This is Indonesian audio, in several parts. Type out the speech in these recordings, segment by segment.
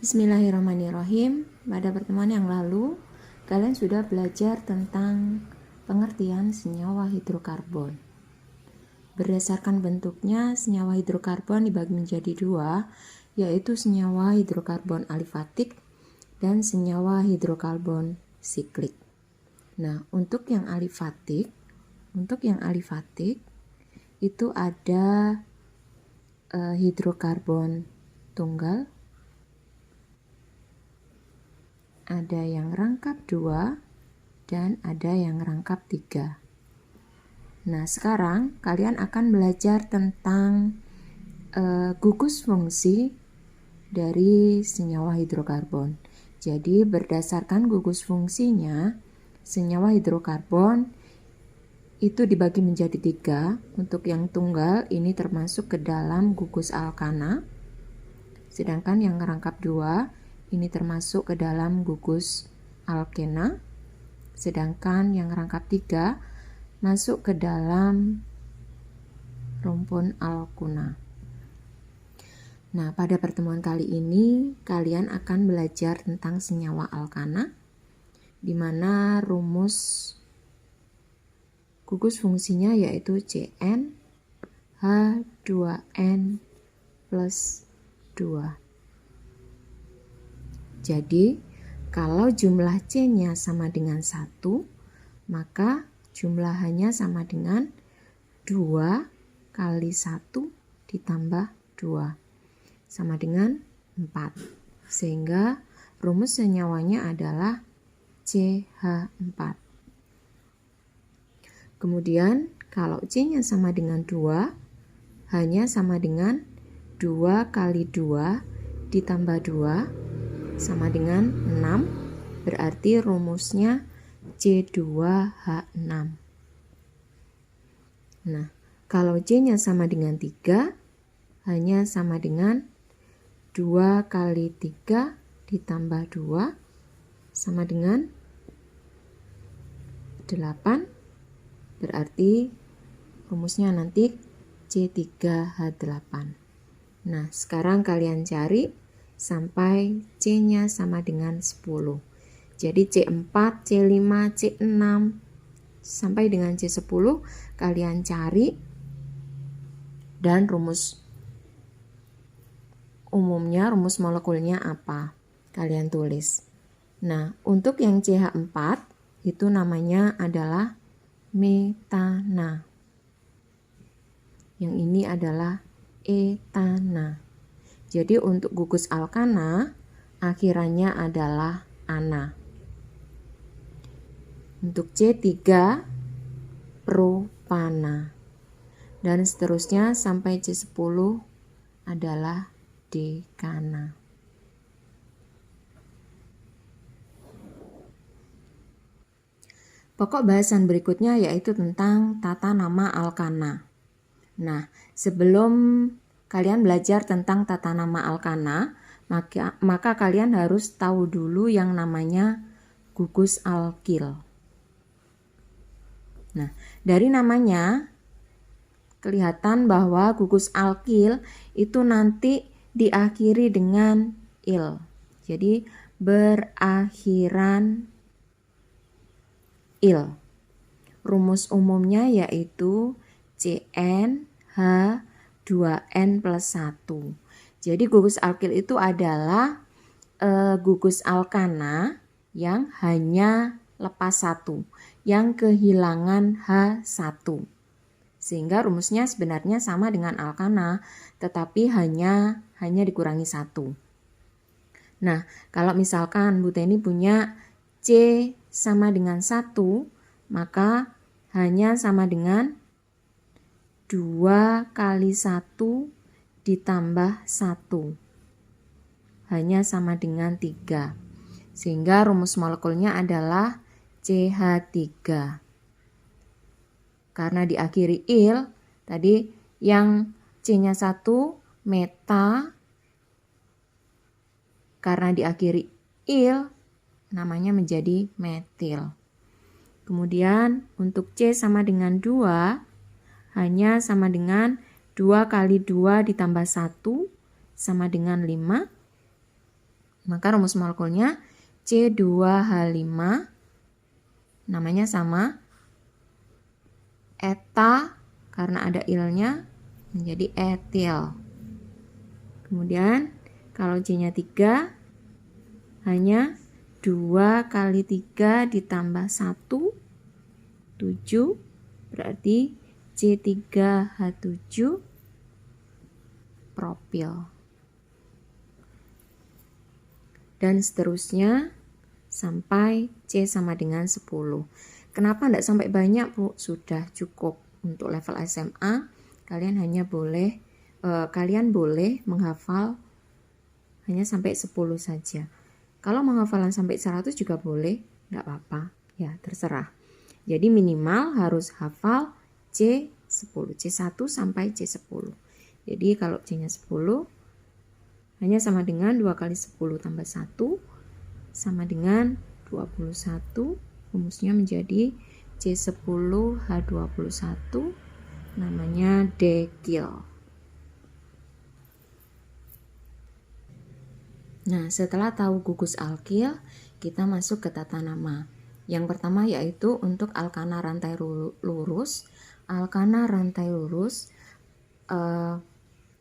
Bismillahirrahmanirrahim. Pada pertemuan yang lalu, kalian sudah belajar tentang pengertian senyawa hidrokarbon. Berdasarkan bentuknya, senyawa hidrokarbon dibagi menjadi dua, yaitu senyawa hidrokarbon alifatik dan senyawa hidrokarbon siklik. Nah, untuk yang alifatik itu ada hidrokarbon tunggal, ada yang rangkap 2 dan ada yang rangkap 3. Nah, sekarang kalian akan belajar tentang gugus fungsi dari senyawa hidrokarbon. Jadi berdasarkan gugus fungsinya, senyawa hidrokarbon itu dibagi menjadi 3. Untuk yang tunggal ini termasuk ke dalam gugus alkana, sedangkan yang rangkap 2 ini termasuk ke dalam gugus alkena, sedangkan yang rangkap 3 masuk ke dalam rumpun alkuna. Nah, pada pertemuan kali ini kalian akan belajar tentang senyawa alkana, di mana rumus gugus fungsinya yaitu CN H2N plus 2. Jadi, kalau jumlah C-nya sama dengan 1, maka jumlah H-nya sama dengan 2 kali 1 ditambah 2, sama dengan 4. Sehingga rumus senyawanya adalah CH4. Kemudian, kalau C-nya sama dengan 2, H-nya sama dengan 2 kali 2 ditambah 2, sama dengan 6, berarti rumusnya C2H6. Nah, kalau C-nya sama dengan 3, H-nya sama dengan 2 kali 3 ditambah 2, sama dengan 8, berarti rumusnya nanti C3H8. Nah, sekarang kalian cari sampai C-nya sama dengan 10. Jadi C4, C5, C6 sampai dengan C10 kalian cari, dan rumus umumnya, rumus molekulnya apa? Kalian tulis. Nah, untuk yang CH4 itu namanya adalah metana. Yang ini adalah etana. Jadi untuk gugus alkana akhirannya adalah ana. Untuk C3 propana. Dan seterusnya sampai C10 adalah dekana. Pokok bahasan berikutnya yaitu tentang tata nama alkana. Nah, sebelum kalian belajar tentang tata nama alkana, maka kalian harus tahu dulu yang namanya gugus alkil. Nah, dari namanya kelihatan bahwa gugus alkil itu nanti diakhiri dengan il. Jadi berakhiran il. Rumus umumnya yaitu CnH2n plus 1. Jadi gugus alkil itu adalah gugus alkana yang hanya lepas 1, yang kehilangan H1. Sehingga rumusnya sebenarnya sama dengan alkana, tetapi hanya dikurangi 1. Nah, kalau misalkan Bu Teni punya C sama dengan 1, maka hanya sama dengan 2 kali 1 ditambah 1. Hanya sama dengan 3. Sehingga rumus molekulnya adalah CH3. Karena diakhiri il, tadi yang C-nya 1 meta, karena diakhiri il namanya menjadi metil. Kemudian untuk C sama dengan 2, hanya sama dengan 2 kali 2 ditambah 1 sama dengan 5. Maka rumus molekulnya C2H5 namanya sama, eta karena ada ilnya menjadi etil. Kemudian kalau C-nya 3 hanya 2 kali 3 ditambah 1, 7, berarti C3H7 propil. Dan seterusnya sampai C sama dengan 10. Kenapa tidak sampai banyak, Bu? Sudah cukup untuk level SMA. Kalian boleh menghafal hanya sampai 10 saja. Kalau menghafalan sampai 100 juga boleh, tidak apa-apa. Ya, terserah. Jadi minimal harus hafal C10, C1 sampai C10. Jadi kalau C-nya 10 hanya sama dengan 2 kali 10 tambah 1 sama dengan 21. Rumusnya menjadi C10H21 namanya dekil. Nah, setelah tahu gugus alkil, kita masuk ke tata nama. Yang pertama yaitu untuk alkana rantai lurus. Alkana rantai lurus,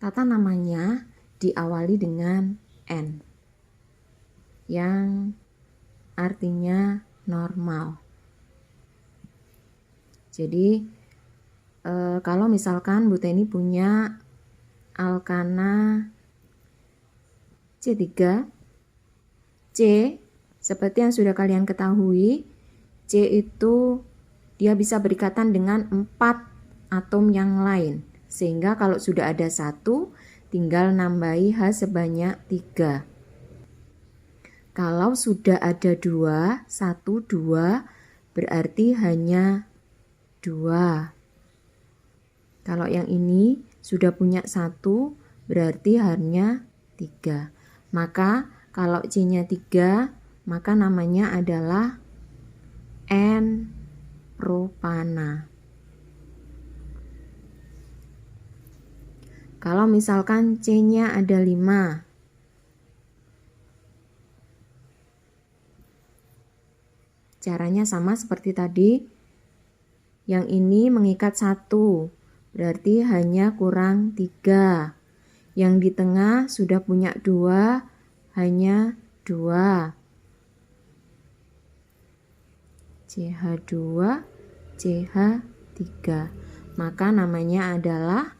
tata namanya diawali dengan N, yang artinya normal. Jadi, kalau misalkan Bu Teni punya alkana C3, C seperti yang sudah kalian ketahui, C itu dia bisa berikatan dengan 4 atom yang lain. Sehingga kalau sudah ada 1, tinggal nambahi H sebanyak 3. Kalau sudah ada 2, 1, 2, berarti hanya 2. Kalau yang ini sudah punya 1, berarti hanya 3. Maka kalau C-nya 3, maka namanya adalah N-propana. Kalau misalkan C-nya ada 5, caranya sama seperti tadi. Yang ini mengikat 1, berarti hanya kurang 3. Yang di tengah sudah punya 2, hanya 2. CH2, CH3. Maka namanya adalah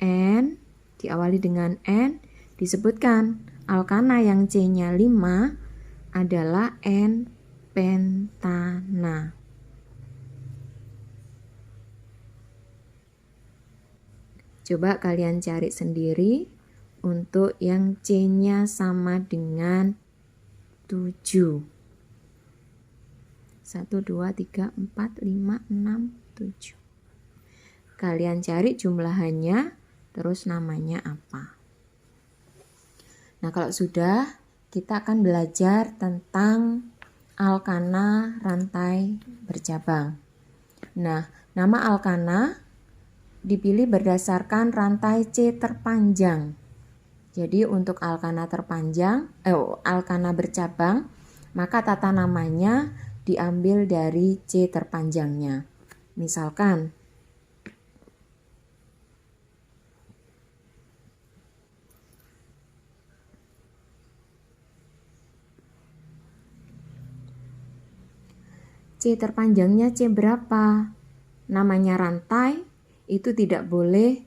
N, diawali dengan N, disebutkan alkana yang C-nya 5 adalah N-pentana. Coba kalian cari sendiri untuk yang C-nya sama dengan 7. 1, 2, 3, 4, 5, 6, 7. Kalian cari jumlahannya, terus namanya apa. Nah, kalau sudah, kita akan belajar tentang alkana rantai bercabang. Nah, nama alkana dipilih berdasarkan rantai C terpanjang. Jadi untuk alkana bercabang, maka tata namanya diambil dari C terpanjangnya. Misalkan C terpanjangnya C berapa? Namanya rantai itu tidak boleh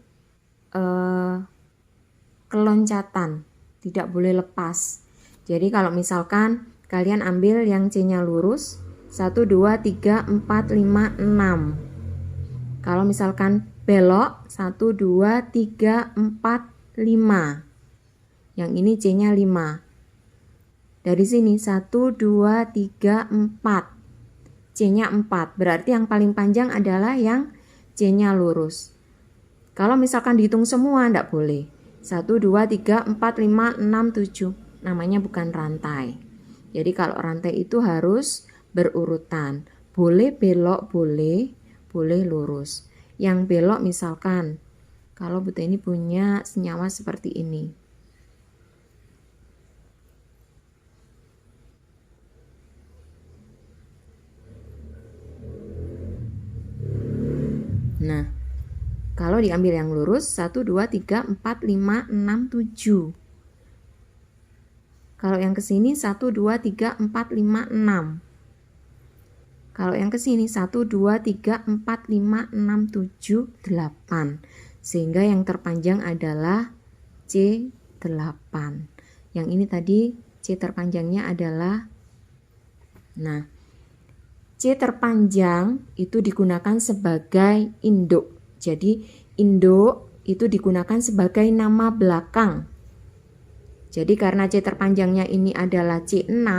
keloncatan, tidak boleh lepas. Jadi kalau misalkan kalian ambil yang C-nya lurus, 1, 2, 3, 4, 5, 6. Kalau misalkan belok, 1, 2, 3, 4, 5. Yang ini C-nya 5. Dari sini 1, 2, 3, 4. C-nya 4. Berarti yang paling panjang adalah yang C-nya lurus. Kalau misalkan dihitung semua, tidak boleh. 1, 2, 3, 4, 5, 6, 7. Namanya bukan rantai. Jadi kalau rantai itu harus berurutan. Boleh belok, boleh lurus. Yang belok misalkan, kalau Bu Teni punya senyawa seperti ini. Nah, kalau diambil yang lurus 1, 2, 3, 4, 5, 6, 7. Kalau yang ke sini 1, 2, 3, 4, 5, 6. Kalau yang ke sini 1, 2, 3, 4, 5, 6, 7, 8. Sehingga yang terpanjang adalah C8. Yang ini tadi C terpanjangnya adalah, nah, C terpanjang itu digunakan sebagai induk. Jadi induk itu digunakan sebagai nama belakang. Jadi karena C terpanjangnya ini adalah C6,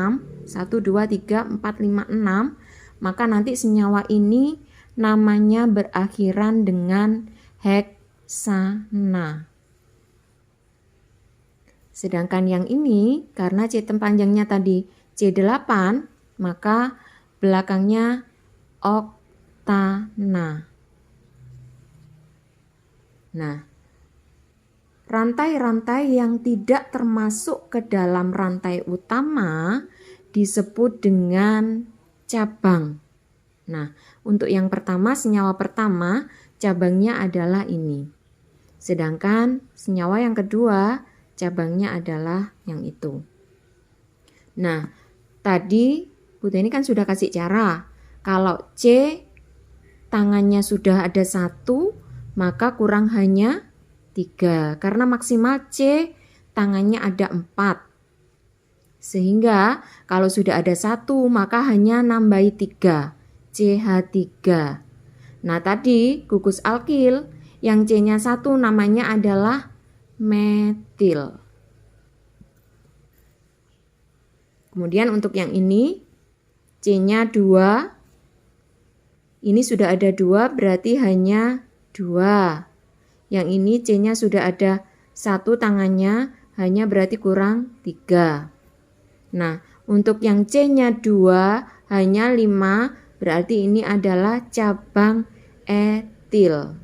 1, 2, 3, 4, 5, 6, maka nanti senyawa ini namanya berakhiran dengan heksana. Sedangkan yang ini karena C terpanjangnya tadi C8, maka belakangnya oktana. Nah, rantai-rantai yang tidak termasuk ke dalam rantai utama disebut dengan cabang. Nah, untuk yang pertama, senyawa pertama, cabangnya adalah ini. Sedangkan senyawa yang kedua, cabangnya adalah yang itu. Nah, tadi Bu Teni kan sudah kasih cara. Kalau C tangannya sudah ada 1, maka kurang hanya 3. Karena maksimal C tangannya ada 4. Sehingga kalau sudah ada 1, maka hanya nambahi 3. CH3. Nah tadi gugus alkil yang C-nya 1 namanya adalah metil. Kemudian untuk yang ini C-nya 2. Ini sudah ada 2 berarti hanya 2. Yang ini C-nya sudah ada 1 tangannya hanya berarti kurang 3. Nah, untuk yang C-nya 2 hanya 5 berarti ini adalah cabang etil.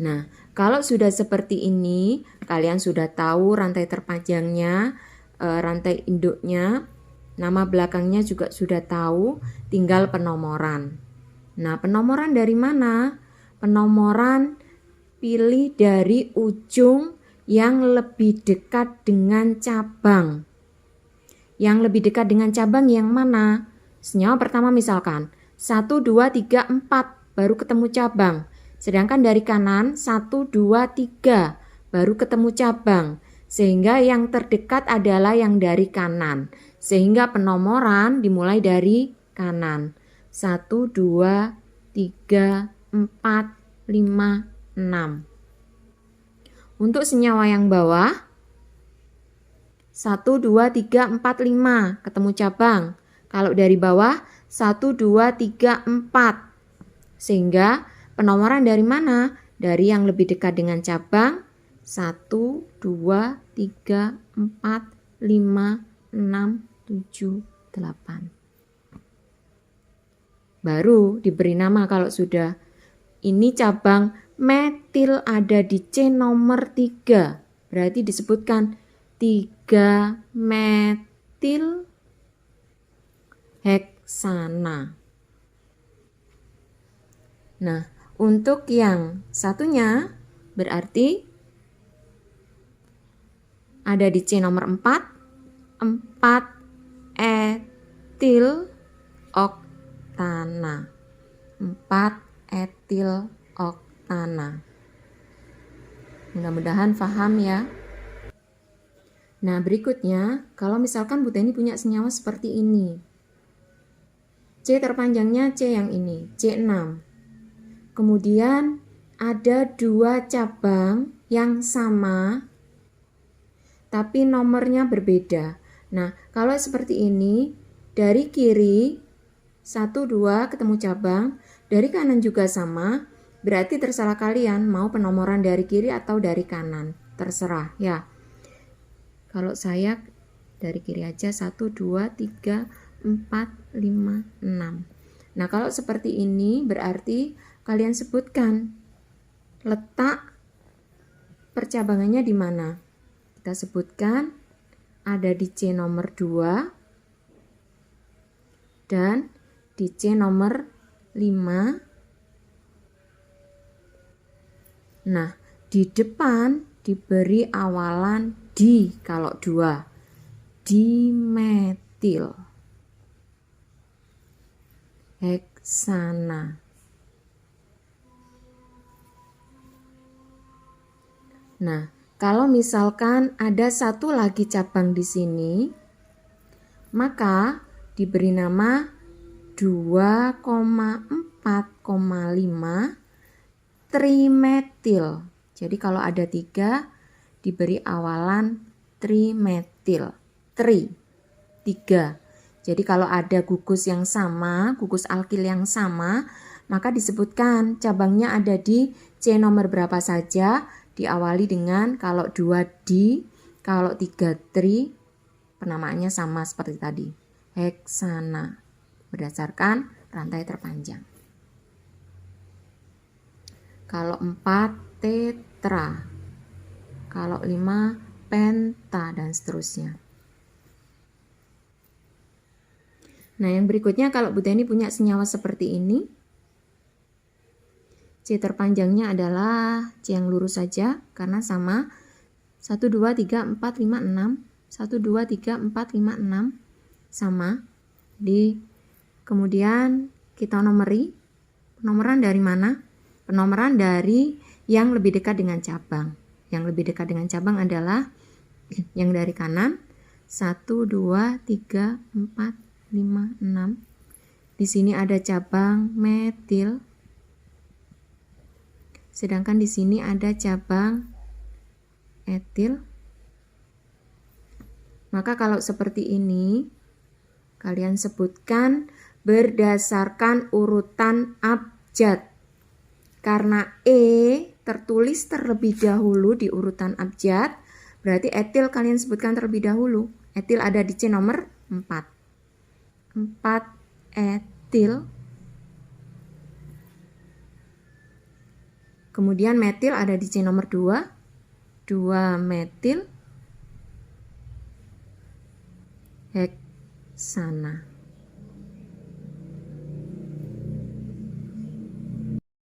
Nah, kalau sudah seperti ini, kalian sudah tahu rantai terpanjangnya, rantai induknya, nama belakangnya juga sudah tahu, tinggal penomoran. Nah, penomoran dari mana? Penomoran pilih dari ujung yang lebih dekat dengan cabang. Yang lebih dekat dengan cabang yang mana? Senyawa pertama misalkan 1, 2, 3, 4 baru ketemu cabang. Sedangkan dari kanan 1, 2, 3 baru ketemu cabang. Sehingga yang terdekat adalah yang dari kanan. Sehingga penomoran dimulai dari kanan. 1, 2, 3, 4, 5, 6. Untuk senyawa yang bawah 1, 2, 3, 4, 5 ketemu cabang. Kalau dari bawah 1, 2, 3, 4. Sehingga penomoran dari mana? Dari yang lebih dekat dengan cabang 1, 2, 3, 4, 5, 6, 7, 8. Baru diberi nama kalau sudah. Ini cabang metil ada di C nomor 3. Berarti disebutkan 3 metil heksana. Nah, untuk yang satunya berarti ada di C nomor 4, 4 etil oktana. 4 etil oktana. Mudah-mudahan paham ya. Nah, berikutnya, kalau misalkan Bu Teni punya senyawa seperti ini. C terpanjangnya C yang ini, C6. Kemudian ada 2 cabang yang sama tapi nomornya berbeda. Nah, kalau seperti ini, dari kiri 1, 2 ketemu cabang, dari kanan juga sama, berarti terserah kalian mau penomoran dari kiri atau dari kanan. Terserah ya. Kalau saya dari kiri aja 1, 2, 3, 4, 5, 6. Nah, kalau seperti ini berarti kalian sebutkan letak percabangannya di mana. Kita sebutkan ada di C nomor 2 dan di C nomor 5 Nah, di depan diberi awalan di kalau 2. Dimetil heksana. Nah, kalau misalkan ada satu lagi cabang di sini, maka diberi nama 2,4,5 trimetil. Jadi kalau ada 3 diberi awalan trimetil. 3. Jadi kalau ada gugus yang sama, gugus alkil yang sama, maka disebutkan cabangnya ada di C nomor berapa saja, diawali dengan kalau 2 di, kalau 3 tri, penamaannya sama seperti tadi, heksana, berdasarkan rantai terpanjang. Kalau 4 tetra, kalau 5 penta, dan seterusnya. Nah, yang berikutnya kalau Bu Teni punya senyawa seperti ini, C terpanjangnya adalah C yang lurus saja karena sama 1, 2, 3, 4, 5, 6 1, 2, 3, 4, 5, 6 sama. Kemudian kita nomori. Penomoran dari mana? Penomoran dari yang lebih dekat dengan cabang. Yang lebih dekat dengan cabang adalah yang dari kanan 1, 2, 3, 4, 5, 6. Di sini ada cabang metil. Sedangkan di sini ada cabang etil. Maka kalau seperti ini, kalian sebutkan berdasarkan urutan abjad. Karena E tertulis terlebih dahulu di urutan abjad, berarti etil kalian sebutkan terlebih dahulu. Etil ada di C nomor 4. 4 etil. Kemudian metil ada di C nomor 2. 2 metil heksana.